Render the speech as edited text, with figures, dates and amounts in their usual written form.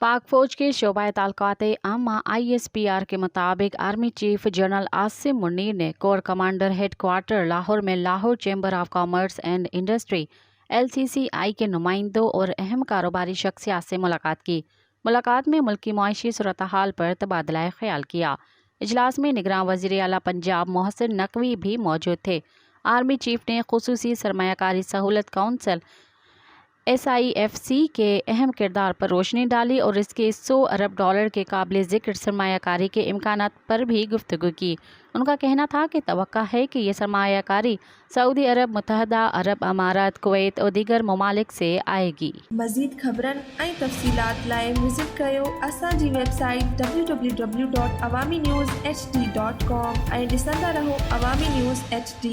पाक फौज के शोबा ताल्लुकात आमा ISPR के मुताबिक army chief general Asim Munir ने corps commander headquarters Lahore में Lahore chamber of commerce and industry LCCI के नुमाइंदों और अहम कारोबारी शख्सियात से मुलाकात की। मुलाकात में मुल्की मुआशी सूरत हाल पर तबादला ख्याल किया। इजलास में निगरान वज़ीर आला पंजाब मोहसिन नकवी भी मौजूद थे। आर्मी चीफ ने खुसूसी सरमायाकारी सहूलत काउंसिल SIFC के अहम किरदार पर रोशनी डाली और इसके $100 अरब के काबिल ज़िक्र सरमायाकारी के इम्कानात पर भी गुफ्तगू की। उनका कहना था कि तवक्का है कि ये सरमायाकारी सऊदी अरब, मुत्तहदा अरब अमारात, कुवैत और दीगर ममालिक से आएगी। मज़ीद ख़बरन ऐं तफ़सीलात लाइ विज़िट कयो असांजी वेबसाइट www.awamiNewsHD.com ऐं ॾिसंदा रहो अवामी न्यूज़ HD।